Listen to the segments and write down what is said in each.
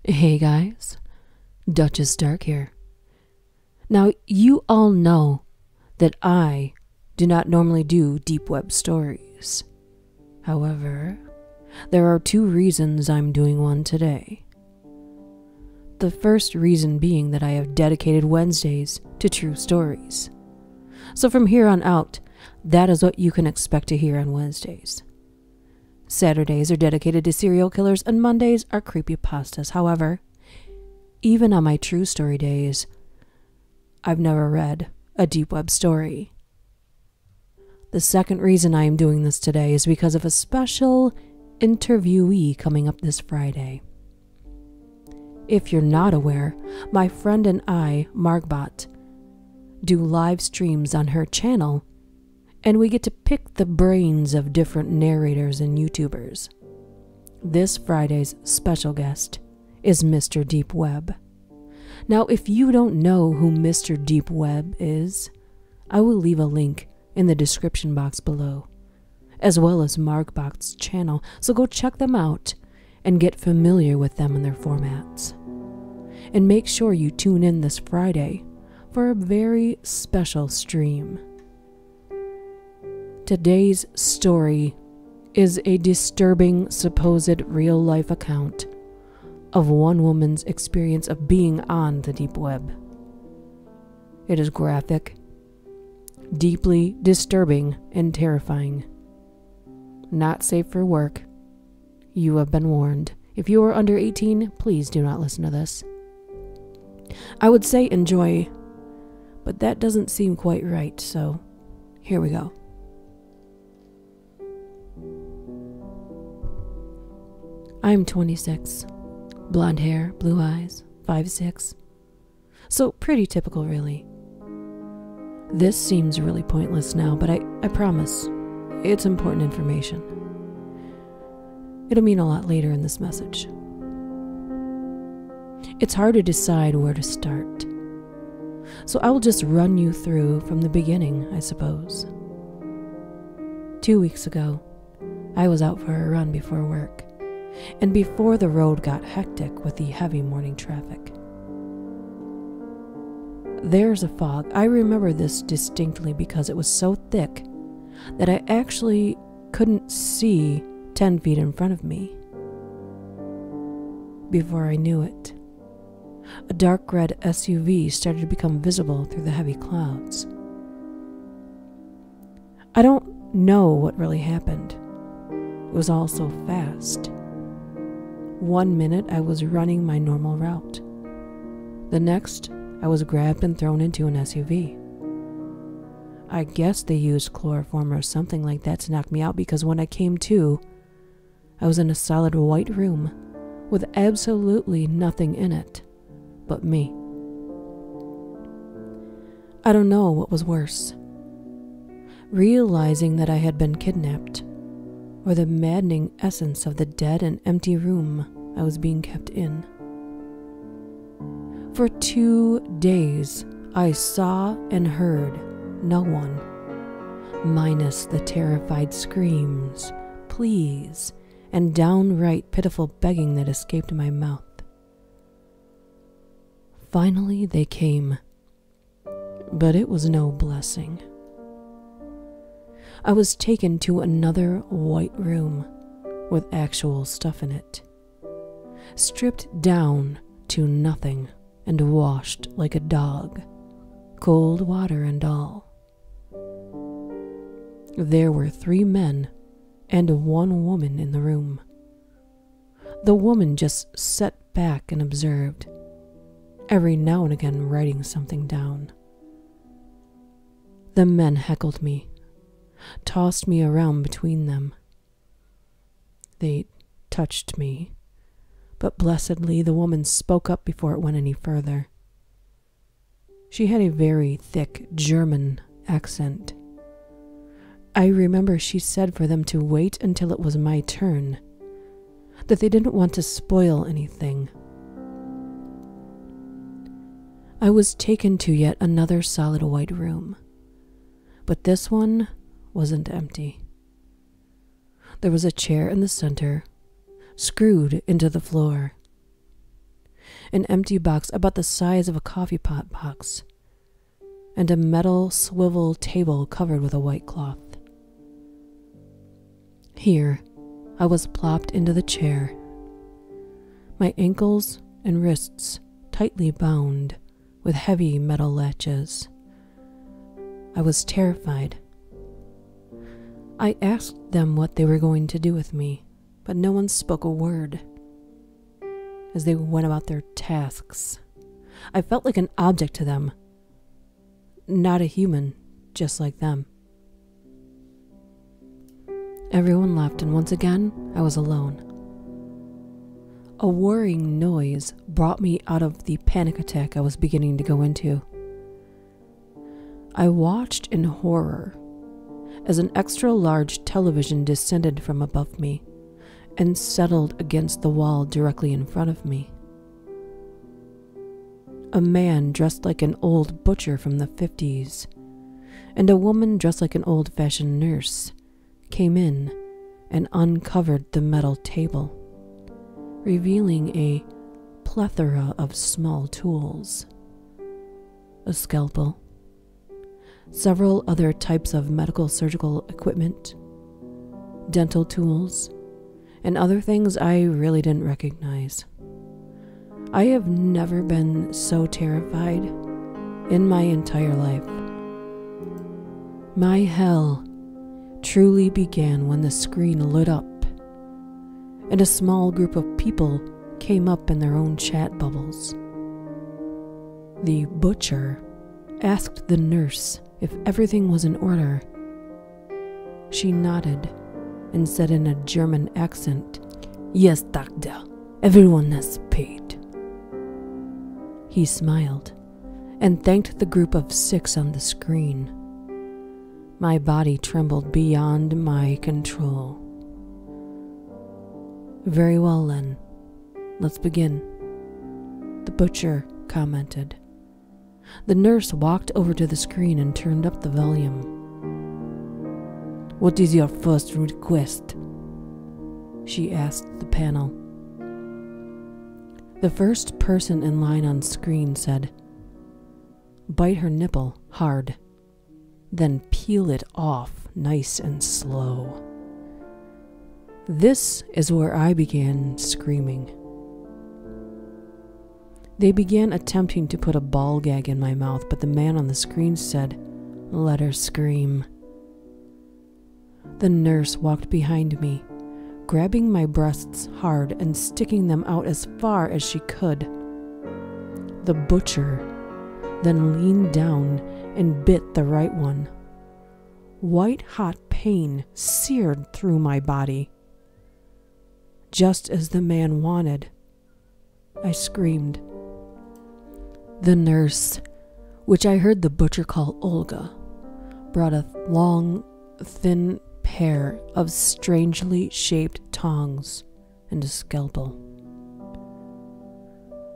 Hey guys, DuchessDark here. Now, you all know that I do not normally do deep web stories. However, there are two reasons I'm doing one today. The first reason being that I have dedicated Wednesdays to true stories. So from here on out, that is what you can expect to hear on Wednesdays. Saturdays are dedicated to serial killers and Mondays are creepypastas. However, even on my true story days, I've never read a deep web story. The second reason I am doing this today is because of a special interviewee coming up this Friday. If you're not aware, my friend and I, Margbot, do live streams on her channel, and we get to pick the brains of different narrators and YouTubers. This Friday's special guest is Mr. Deep Web. Now, if you don't know who Mr. Deep Web is, I will leave a link in the description box below, as well as Margbot's channel, so go check them out and get familiar with them and their formats. And make sure you tune in this Friday for a very special stream. Today's story is a disturbing supposed real-life account of one woman's experience of being on the deep web. It is graphic, deeply disturbing, and terrifying. Not safe for work. You have been warned. If you are under 18, please do not listen to this. I would say enjoy, but that doesn't seem quite right, so here we go. I'm 26, blonde hair, blue eyes, 5'6", so pretty typical really. This seems really pointless now, but I promise it's important information. It'll mean a lot later in this message. It's hard to decide where to start, so I will just run you through from the beginning, I suppose. 2 weeks ago, I was out for a run before work, and before the road got hectic with the heavy morning traffic. There's a fog. I remember this distinctly because it was so thick that I actually couldn't see 10 feet in front of me. Before I knew it, a dark red SUV started to become visible through the heavy clouds. I don't know what really happened. It was all so fast. 1 minute I was running my normal route. The next, I was grabbed and thrown into an SUV. I guess they used chloroform or something like that to knock me out, because when I came to, I was in a solid white room with absolutely nothing in it but me. I don't know what was worse, realizing that I had been kidnapped, or the maddening essence of the dead and empty room I was being kept in. For 2 days, I saw and heard no one, minus the terrified screams, pleas, and downright pitiful begging that escaped my mouth. Finally, they came, but it was no blessing. I was taken to another white room with actual stuff in it, stripped down to nothing and washed like a dog, cold water and all. There were 3 men and 1 woman in the room. The woman just sat back and observed, every now and again writing something down. The men heckled me, tossed me around between them. They touched me, but blessedly the woman spoke up before it went any further. She had a very thick German accent. I remember she said for them to wait until it was my turn, that they didn't want to spoil anything. I was taken to yet another solid white room, but this one wasn't empty. There was a chair in the center, screwed into the floor. an empty box about the size of a coffee pot box, and a metal swivel table covered with a white cloth. Here, I was plopped into the chair, my ankles and wrists tightly bound with heavy metal latches. I was terrified. I asked them what they were going to do with me, but no one spoke a word. As they went about their tasks, I felt like an object to them, not a human, just like them. Everyone left, and once again, I was alone. A whirring noise brought me out of the panic attack I was beginning to go into. I watched in horror as an extra-large television descended from above me and settled against the wall directly in front of me. A man dressed like an old butcher from the 50s and a woman dressed like an old-fashioned nurse came in and uncovered the metal table, revealing a plethora of small tools. A scalpel, several other types of medical surgical equipment, dental tools, and other things I really didn't recognize. I have never been so terrified in my entire life. My hell truly began when the screen lit up and a small group of people came up in their own chat bubbles. The butcher asked the nurse if everything was in order. She nodded and said in a German accent, "Yes, doctor, everyone has paid." He smiled and thanked the group of 6 on the screen. My body trembled beyond my control. "Very well then, let's begin," the butcher commented. The nurse walked over to the screen and turned up the volume. "What is your first request?" she asked the panel. The first person in line on screen said, "Bite her nipple hard, then peel it off nice and slow." This is where I began screaming. They began attempting to put a ball gag in my mouth, but the man on the screen said, "Let her scream." The nurse walked behind me, grabbing my breasts hard and sticking them out as far as she could. The butcher then leaned down and bit the right one. White-hot pain seared through my body. Just as the man wanted, I screamed. The nurse, which I heard the butcher call Olga, brought a long, thin pair of strangely shaped tongs and a scalpel.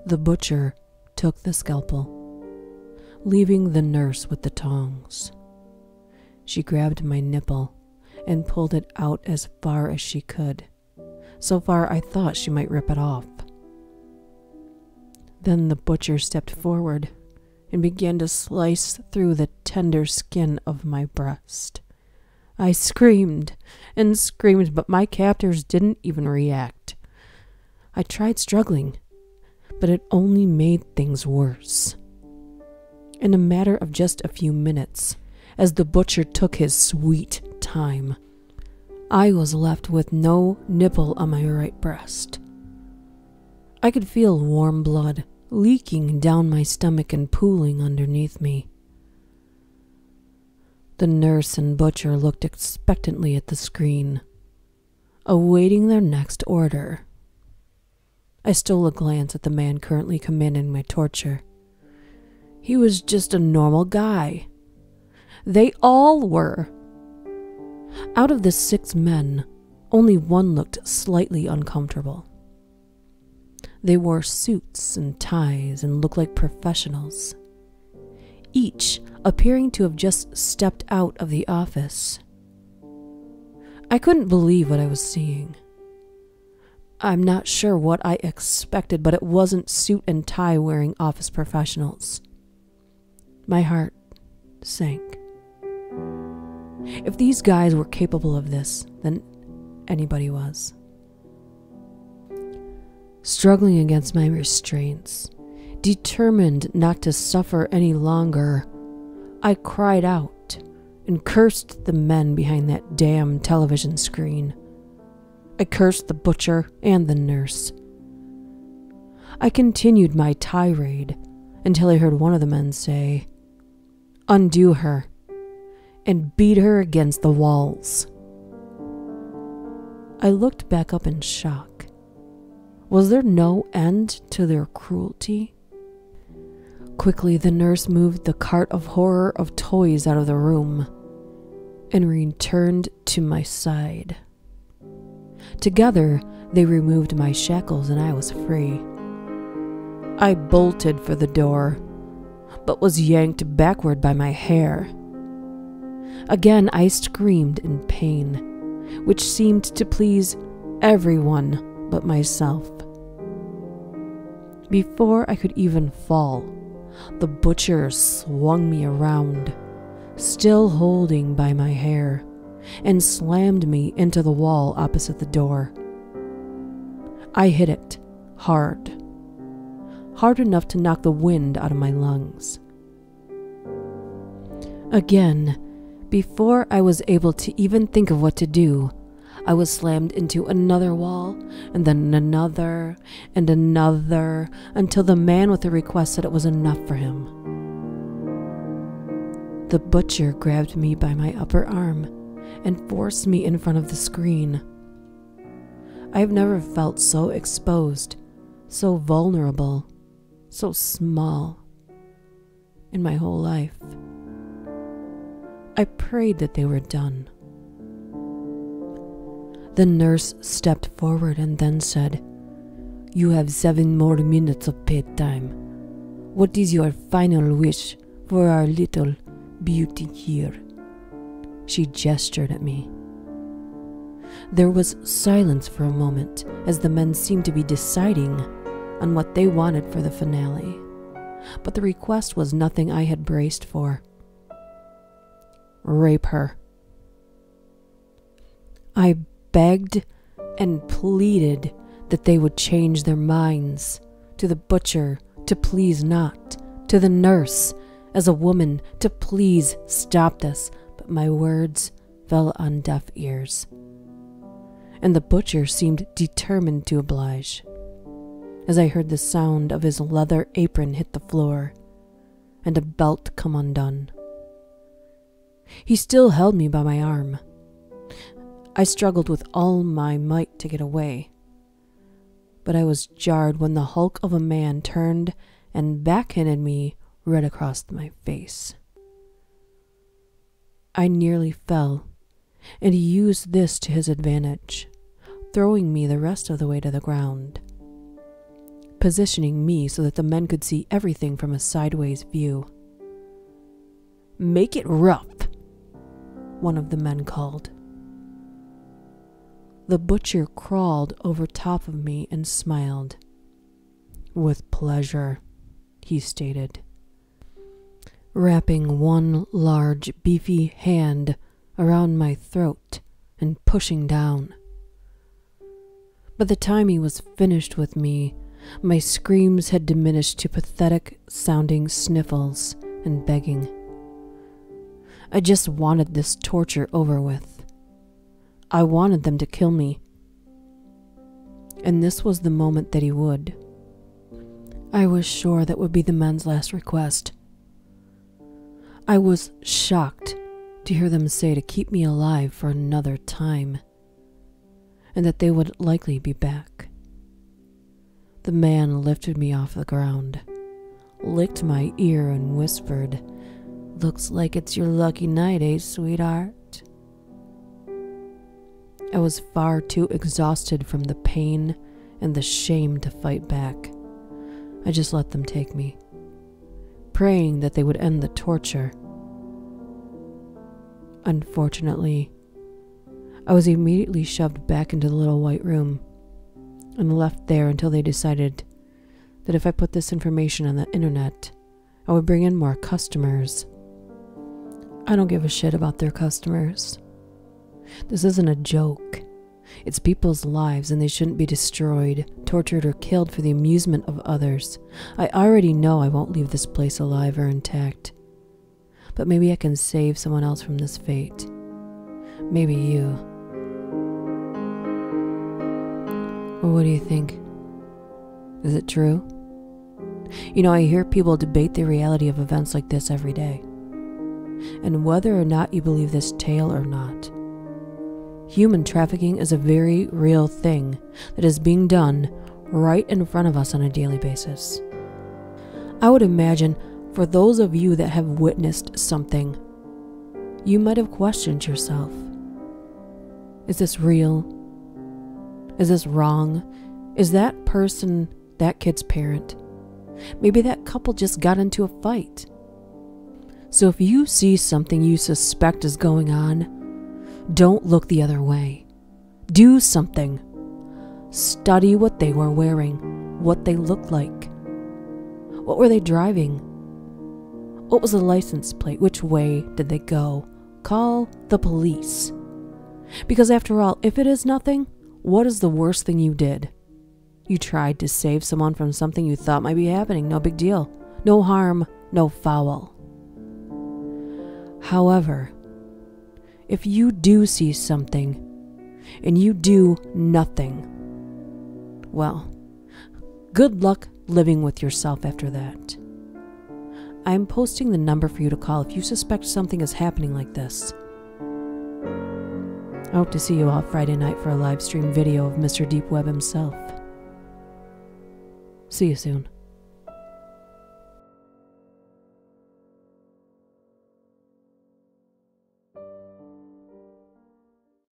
The butcher took the scalpel, leaving the nurse with the tongs. She grabbed my nipple and pulled it out as far as she could. So far, I thought she might rip it off. Then the butcher stepped forward and began to slice through the tender skin of my breast. I screamed and screamed, but my captors didn't even react. I tried struggling, but it only made things worse. In a matter of just a few minutes, as the butcher took his sweet time, I was left with no nipple on my right breast. I could feel warm blood leaking down my stomach and pooling underneath me. The nurse and butcher looked expectantly at the screen, awaiting their next order. I stole a glance at the man currently commanding my torture. He was just a normal guy. They all were. Out of the 6 men, only one looked slightly uncomfortable. They wore suits and ties and looked like professionals, each appearing to have just stepped out of the office. I couldn't believe what I was seeing. I'm not sure what I expected, but it wasn't suit and tie wearing office professionals. My heart sank. If these guys were capable of this, then anybody was. Struggling against my restraints, determined not to suffer any longer, I cried out and cursed the men behind that damn television screen. I cursed the butcher and the nurse. I continued my tirade until I heard one of the men say, "Undo her and beat her against the walls." I looked back up in shock. Was there no end to their cruelty? Quickly, the nurse moved the cart of horror of toys out of the room and returned to my side. Together, they removed my shackles and I was free. I bolted for the door, but was yanked backward by my hair. Again, I screamed in pain, which seemed to please everyone but myself. Before I could even fall, the butcher swung me around, still holding by my hair, and slammed me into the wall opposite the door. I hit it hard enough to knock the wind out of my lungs. Again, before I was able to even think of what to do, I was slammed into another wall, and then another, and another, until the man with the request said it was enough for him. The butcher grabbed me by my upper arm and forced me in front of the screen. I have never felt so exposed, so vulnerable, so small in my whole life. I prayed that they were done. The nurse stepped forward and then said, "You have 7 more minutes of bedtime. What is your final wish for our little beauty here?" She gestured at me. There was silence for a moment as the men seemed to be deciding on what they wanted for the finale, but the request was nothing I had braced for. Rape her. I begged and pleaded that they would change their minds, to the butcher to please not, to the nurse as a woman to please stop this, but my words fell on deaf ears. And the butcher seemed determined to oblige, as I heard the sound of his leather apron hit the floor and a belt come undone. He still held me by my arm. I struggled with all my might to get away, but I was jarred when the hulk of a man turned and backhanded me right across my face. I nearly fell, and he used this to his advantage, throwing me the rest of the way to the ground, positioning me so that the men could see everything from a sideways view. "Make it rough," one of the men called. The butcher crawled over top of me and smiled. "With pleasure," he stated, wrapping one large, beefy hand around my throat and pushing down. By the time he was finished with me, my screams had diminished to pathetic-sounding sniffles and begging. I just wanted this torture over with. I wanted them to kill me. And this was the moment that he would. I was sure that would be the men's last request. I was shocked to hear them say to keep me alive for another time, and that they would likely be back. The man lifted me off the ground, licked my ear and whispered, "Looks like it's your lucky night, eh, sweetheart?" I was far too exhausted from the pain and the shame to fight back. I just let them take me, praying that they would end the torture. Unfortunately, I was immediately shoved back into the little white room, and left there until they decided that if I put this information on the internet, I would bring in more customers. I don't give a shit about their customers. This isn't a joke. It's people's lives, and they shouldn't be destroyed, tortured, or killed for the amusement of others. I already know I won't leave this place alive or intact. But maybe I can save someone else from this fate. Maybe you. Well, what do you think? Is it true? You know, I hear people debate the reality of events like this every day. And whether or not you believe this tale or not, human trafficking is a very real thing that is being done right in front of us on a daily basis. I would imagine for those of you that have witnessed something, you might have questioned yourself. Is this real? Is this wrong? Is that person that kid's parent? Maybe that couple just got into a fight. So if you see something you suspect is going on, don't look the other way. Do something. Study what they were wearing, what they looked like. What were they driving? What was the license plate? Which way did they go? Call the police. Because after all, if it is nothing, what is the worst thing you did? You tried to save someone from something you thought might be happening. No big deal. No harm, no foul. However, if you do see something and you do nothing, well, good luck living with yourself after that. I'm posting the number for you to call if you suspect something is happening like this. I hope to see you all Friday night for a live stream video of Mr. Deep Web himself. See you soon.